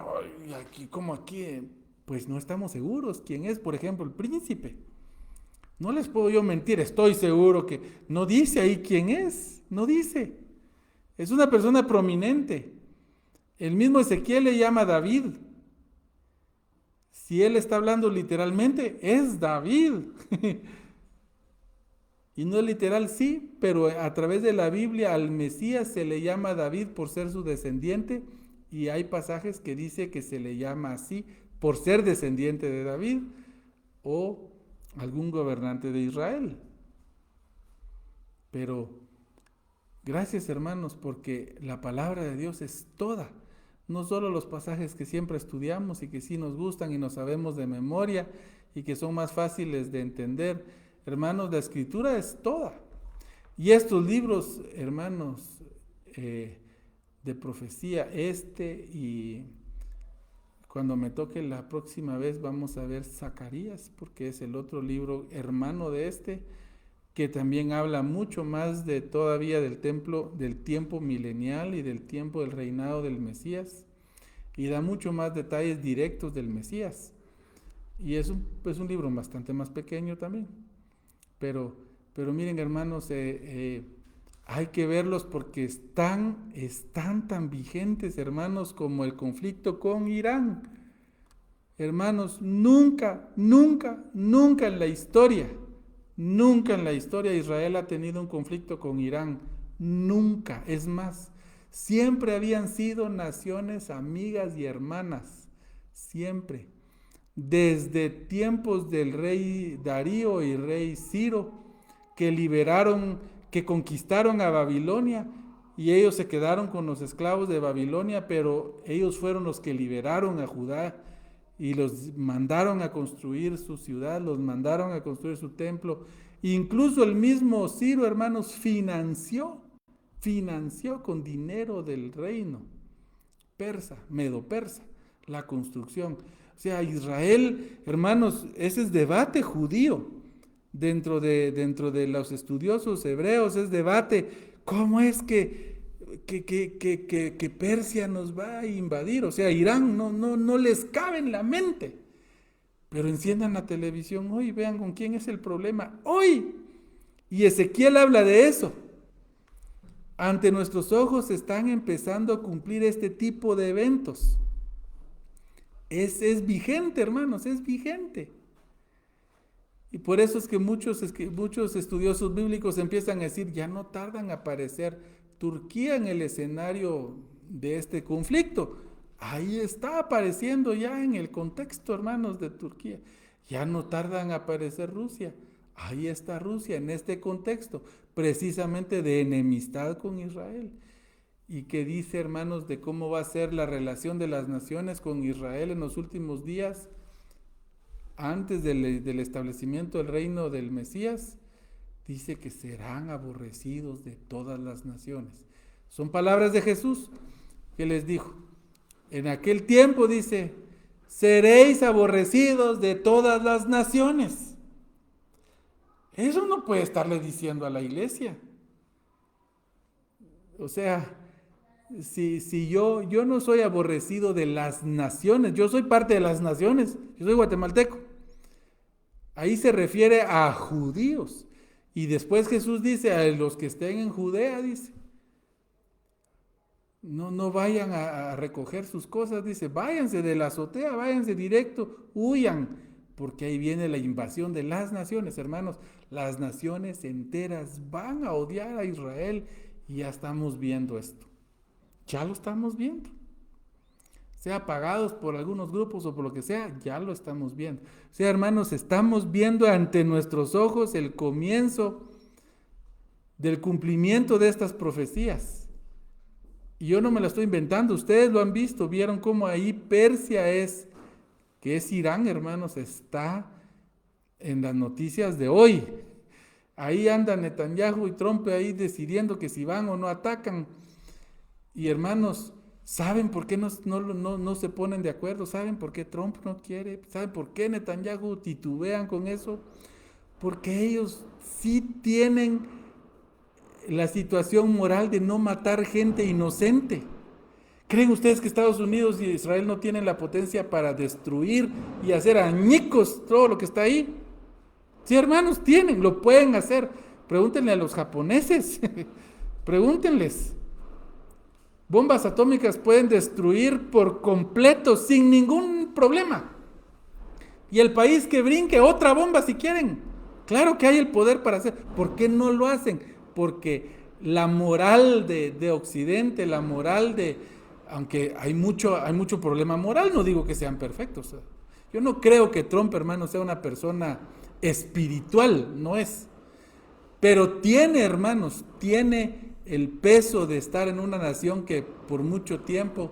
aquí, ¿cómo aquí? Pues no estamos seguros quién es. Por ejemplo, el príncipe. No les puedo yo mentir, estoy seguro que no dice ahí quién es, no dice. Es una persona prominente. El mismo Ezequiel le llama David. Si él está hablando literalmente, es David. Y no es literal, sí, pero a través de la Biblia al Mesías se le llama David por ser su descendiente, y hay pasajes que dice que se le llama así por ser descendiente de David o algún gobernante de Israel. Pero gracias, hermanos, porque la palabra de Dios es toda, no solo los pasajes que siempre estudiamos y que sí nos gustan y nos sabemos de memoria y que son más fáciles de entender. Hermanos, la escritura es toda. Y estos libros, hermanos, de profecía, y cuando me toque la próxima vez vamos a ver Zacarías, porque es el otro libro hermano de que también habla mucho más de todavía del tiempo milenial y del tiempo del reinado del Mesías, y da mucho más detalles directos del Mesías. Y es un libro bastante más pequeño también. Pero miren, hermanos, hay que verlos porque están tan vigentes, hermanos, como el conflicto con Irán. Hermanos, nunca en la historia Israel ha tenido un conflicto con Irán. Nunca. Es más, siempre habían sido naciones amigas y hermanas. Siempre. Desde tiempos del rey Darío y rey Ciro, que conquistaron a Babilonia, y ellos se quedaron con los esclavos de Babilonia, pero ellos fueron los que liberaron a Judá y los mandaron a construir su ciudad, los mandaron a construir su templo. Incluso el mismo Ciro, hermanos, financió con dinero del reino persa, medo-persa, la construcción. O sea, Israel, hermanos, ese es debate judío. Dentro de los estudiosos hebreos es debate, ¿cómo es que Persia nos va a invadir? O sea, Irán no les cabe en la mente. Pero enciendan la televisión hoy, vean con quién es el problema hoy. Y Ezequiel habla de eso. Ante nuestros ojos se están empezando a cumplir este tipo de eventos. Es vigente, hermanos, es vigente. Y por eso es que muchos estudiosos bíblicos empiezan a decir, ya no tardan a aparecer Turquía en el escenario de este conflicto. Ahí está apareciendo ya en el contexto, hermanos, de Turquía. Ya no tardan a aparecer Rusia. Ahí está Rusia en este contexto, precisamente de enemistad con Israel. Y que dice, hermanos, de cómo va a ser la relación de las naciones con Israel en los últimos días, antes del establecimiento del reino del Mesías. Dice que serán aborrecidos de todas las naciones. Son palabras de Jesús que les dijo. En aquel tiempo, dice, seréis aborrecidos de todas las naciones. Eso no puede estarle diciendo a la iglesia. O sea, si yo no soy aborrecido de las naciones, yo soy parte de las naciones, yo soy guatemalteco. Ahí se refiere a judíos. Y después Jesús dice a los que estén en Judea, dice, no vayan a recoger sus cosas, dice, váyanse de la azotea, váyanse directo, huyan, porque ahí viene la invasión de las naciones, hermanos. Las naciones enteras van a odiar a Israel y ya estamos viendo esto. Ya lo estamos viendo. Sea pagados por algunos grupos o por lo que sea, ya lo estamos viendo. O sea, hermanos, estamos viendo ante nuestros ojos el comienzo del cumplimiento de estas profecías. Y yo no me la estoy inventando, ustedes lo han visto, vieron cómo ahí Persia que es Irán, hermanos, está en las noticias de hoy. Ahí anda Netanyahu y Trump ahí decidiendo que si van o no atacan. Y hermanos, ¿saben por qué no se ponen de acuerdo? ¿Saben por qué Trump no quiere? ¿Saben por qué Netanyahu titubean con eso? Porque ellos sí tienen la situación moral de no matar gente inocente. ¿Creen ustedes que Estados Unidos y Israel no tienen la potencia para destruir y hacer añicos todo lo que está ahí? Sí, hermanos, lo pueden hacer. Pregúntenle a los japoneses, pregúntenles. Bombas atómicas pueden destruir por completo, sin ningún problema. Y el país que brinque, otra bomba si quieren. Claro que hay el poder para hacer. ¿Por qué no lo hacen? Porque la moral de Occidente, la moral aunque hay mucho problema moral, no digo que sean perfectos. Yo no creo que Trump, hermano, sea una persona espiritual, no es. Pero tiene, hermanos, tiene el peso de estar en una nación que por mucho tiempo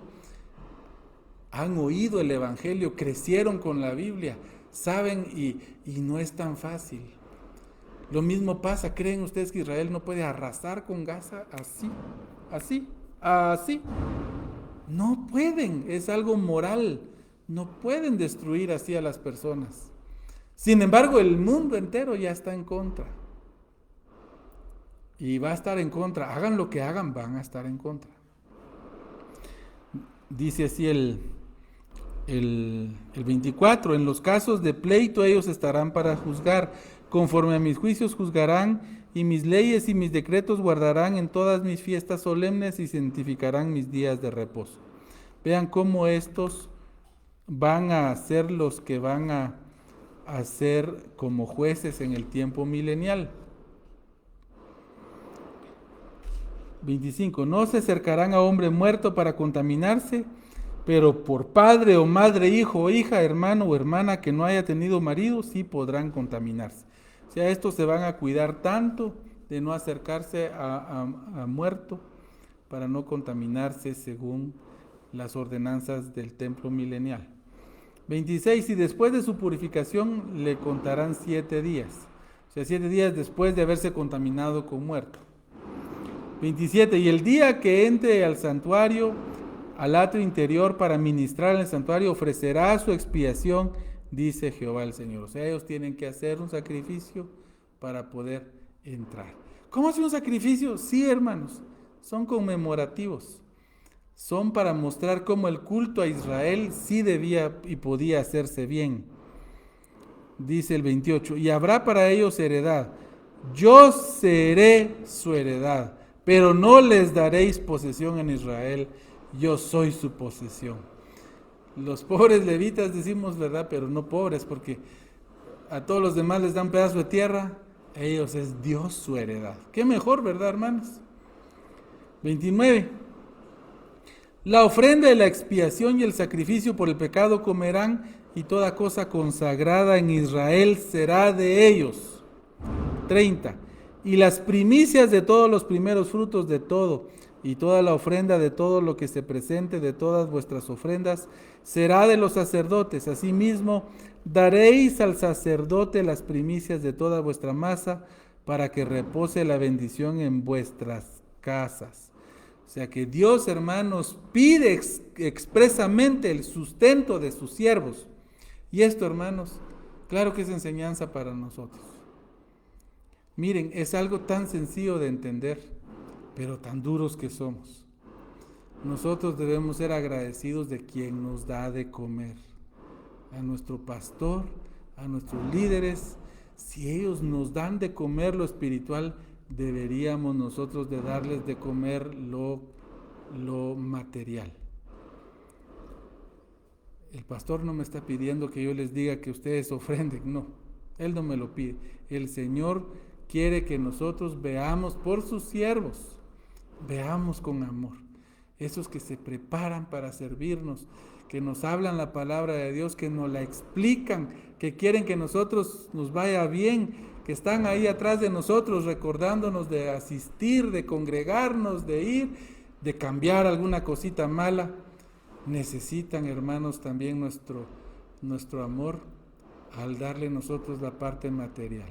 han oído el Evangelio, crecieron con la Biblia, saben y no es tan fácil. Lo mismo pasa, ¿creen ustedes que Israel no puede arrasar con Gaza así? No pueden, es algo moral, no pueden destruir así a las personas. Sin embargo, el mundo entero ya está en contra. Y va a estar en contra, hagan lo que hagan, van a estar en contra. Dice así el 24, en los casos de pleito ellos estarán para juzgar, conforme a mis juicios juzgarán, y mis leyes y mis decretos guardarán en todas mis fiestas solemnes y santificarán mis días de reposo. Vean cómo estos van a ser los que van a ser como jueces en el tiempo milenial. 25. No se acercarán a hombre muerto para contaminarse, pero por padre o madre, hijo o hija, hermano o hermana que no haya tenido marido, sí podrán contaminarse. O sea, estos se van a cuidar tanto de no acercarse a muerto para no contaminarse según las ordenanzas del templo milenial. 26. Y después de su purificación le contarán 7 días. O sea, 7 días después de haberse contaminado con muerto. 27. Y el día que entre al santuario, al atrio interior para ministrar en el santuario, ofrecerá su expiación, dice Jehová el Señor. O sea, ellos tienen que hacer un sacrificio para poder entrar. ¿Cómo hace un sacrificio? Sí, hermanos, son conmemorativos. Son para mostrar cómo el culto a Israel sí debía y podía hacerse bien. Dice el 28, y habrá para ellos heredad. Yo seré su heredad, pero no les daréis posesión en Israel. Yo soy su posesión. Los pobres levitas decimos, ¿verdad? Pero no pobres, porque a todos los demás les dan un pedazo de tierra. A ellos es Dios su heredad. Qué mejor, ¿verdad, hermanos? 29. La ofrenda de la expiación y el sacrificio por el pecado comerán, y toda cosa consagrada en Israel será de ellos. 30. Y las primicias de todos los primeros frutos de todo, y toda la ofrenda de todo lo que se presente de todas vuestras ofrendas, será de los sacerdotes. Asimismo, daréis al sacerdote las primicias de toda vuestra masa, para que repose la bendición en vuestras casas. O sea que Dios, hermanos, pide expresamente el sustento de sus siervos. Y esto, hermanos, claro que es enseñanza para nosotros. Miren, es algo tan sencillo de entender, pero tan duros que somos. Nosotros debemos ser agradecidos de quien nos da de comer. A nuestro pastor, a nuestros líderes, si ellos nos dan de comer lo espiritual, deberíamos nosotros de darles de comer lo material. El pastor no me está pidiendo que yo les diga que ustedes ofrenden, no, él no me lo pide. El Señor quiere que nosotros veamos por sus siervos, veamos con amor, esos que se preparan para servirnos, que nos hablan la palabra de Dios, que nos la explican, que quieren que nosotros nos vaya bien, que están ahí atrás de nosotros recordándonos de asistir, de congregarnos, de ir, de cambiar alguna cosita mala. Necesitan, hermanos, también nuestro amor al darle nosotros la parte material.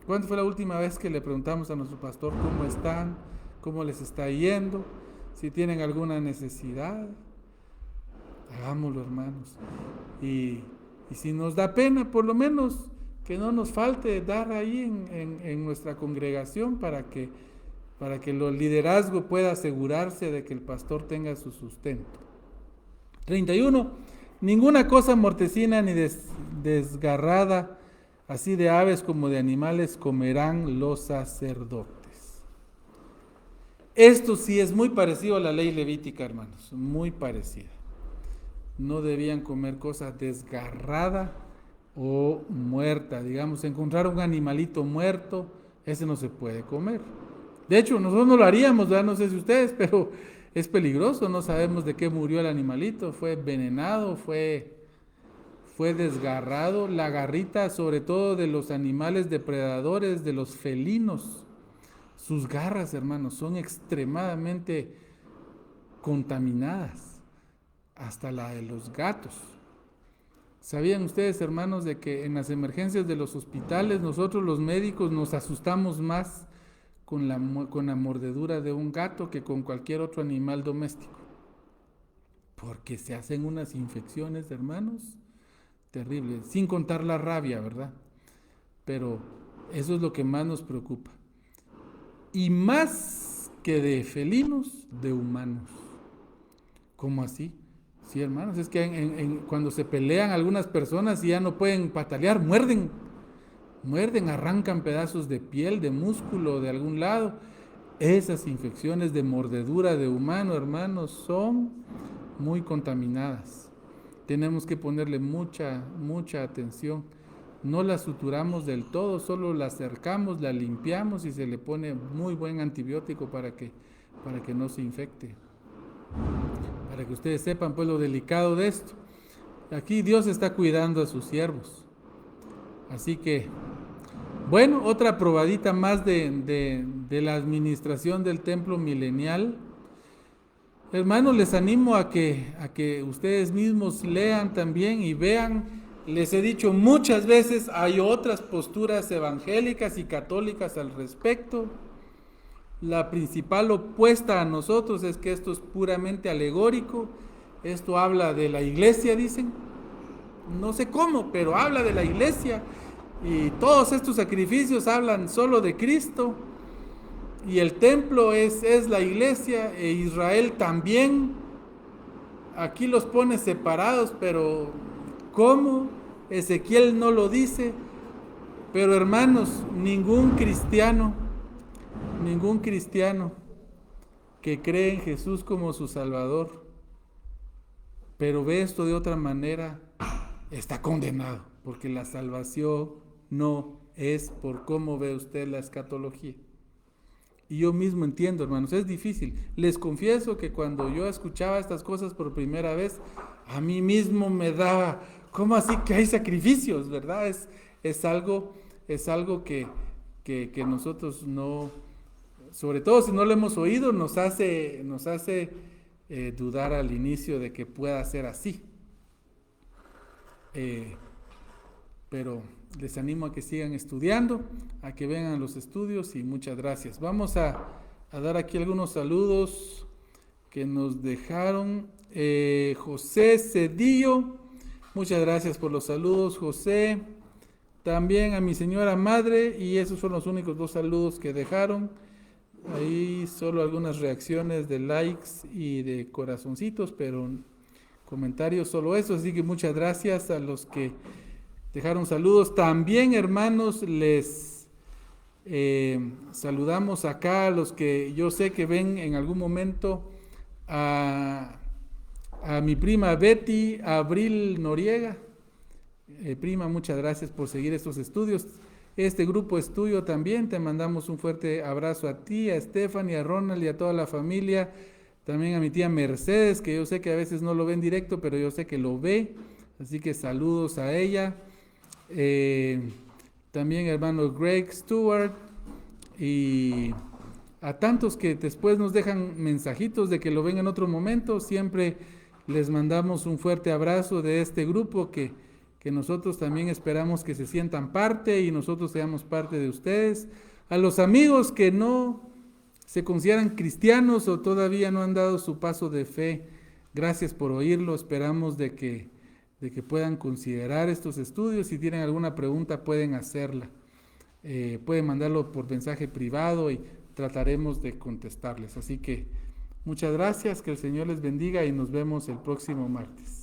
¿Cuándo fue la última vez que le preguntamos a nuestro pastor cómo están, cómo les está yendo, si tienen alguna necesidad? Hagámoslo, hermanos. Y si nos da pena, por lo menos que no nos falte dar ahí en nuestra congregación para que el liderazgo pueda asegurarse de que el pastor tenga su sustento. 31. Ninguna cosa mortecina ni desgarrada, así de aves como de animales, comerán los sacerdotes. Esto sí es muy parecido a la ley levítica, hermanos, muy parecida. No debían comer cosa desgarrada o muerta. Digamos, encontrar un animalito muerto, ese no se puede comer. De hecho, nosotros no lo haríamos, ¿verdad? No sé si ustedes, pero es peligroso, no sabemos de qué murió el animalito, fue envenenado, fue desgarrado. La garrita, sobre todo de los animales depredadores, de los felinos, sus garras, hermanos, son extremadamente contaminadas, hasta la de los gatos. ¿Sabían ustedes, hermanos, de que en las emergencias de los hospitales nosotros los médicos nos asustamos más con la mordedura de un gato que con cualquier otro animal doméstico? Porque se hacen unas infecciones, hermanos, terribles, sin contar la rabia, ¿verdad? Pero eso es lo que más nos preocupa. Y más que de felinos, de humanos. ¿Cómo así? Sí, hermanos, es que cuando se pelean algunas personas y ya no pueden patalear, muerden, arrancan pedazos de piel, de músculo de algún lado. Esas infecciones de mordedura de humano, hermanos, son muy contaminadas. Tenemos que ponerle mucha atención. No la suturamos del todo, solo la acercamos, la limpiamos y se le pone muy buen antibiótico para que no se infecte. Para que ustedes sepan pues lo delicado de esto. Aquí Dios está cuidando a sus siervos. Así que, bueno, otra probadita más de la administración del templo milenial. Hermanos, les animo a que ustedes mismos lean también y vean. Les he dicho muchas veces, hay otras posturas evangélicas y católicas al respecto. La principal opuesta a nosotros es que esto es puramente alegórico. Esto habla de la iglesia, dicen. No sé cómo, pero habla de la iglesia. Y todos estos sacrificios hablan solo de Cristo. Y el templo es la iglesia, e Israel también. Aquí los pone separados, pero ¿cómo? Ezequiel no lo dice. Pero hermanos, ningún cristiano que cree en Jesús como su Salvador, pero ve esto de otra manera, está condenado, porque la salvación no es por cómo ve usted la escatología. Y yo mismo entiendo, hermanos, es difícil. Les confieso que cuando yo escuchaba estas cosas por primera vez, a mí mismo me daba, ¿cómo así que hay sacrificios, verdad? Es algo que nosotros no, sobre todo si no lo hemos oído, nos hace dudar al inicio de que pueda ser así. Pero les animo a que sigan estudiando, a que vengan los estudios y muchas gracias. Vamos a dar aquí algunos saludos que nos dejaron. José Cedillo, muchas gracias por los saludos, José. También a mi señora madre, y esos son los únicos 2 saludos que dejaron. Ahí solo algunas reacciones de likes y de corazoncitos, pero comentarios solo eso, así que muchas gracias a los que dejaron saludos. También, hermanos, les saludamos acá a los que yo sé que ven en algún momento a a mi prima Betty Abril Noriega. Prima, muchas gracias por seguir estos estudios. Este grupo es tuyo también. Te mandamos un fuerte abrazo a ti, a Stephanie, a Ronald y a toda la familia. También a mi tía Mercedes, que yo sé que a veces no lo ve en directo, pero yo sé que lo ve. Así que saludos a ella. También hermano Greg Stewart. Y a tantos que después nos dejan mensajitos de que lo ven en otro momento. Siempre les mandamos un fuerte abrazo de este grupo que nosotros también esperamos que se sientan parte y nosotros seamos parte de ustedes. A los amigos que no se consideran cristianos o todavía no han dado su paso de fe, gracias por oírlo. Esperamos de que puedan considerar estos estudios. Si tienen alguna pregunta pueden hacerla. Pueden mandarlo por mensaje privado y trataremos de contestarles. Así que muchas gracias, que el Señor les bendiga y nos vemos el próximo martes.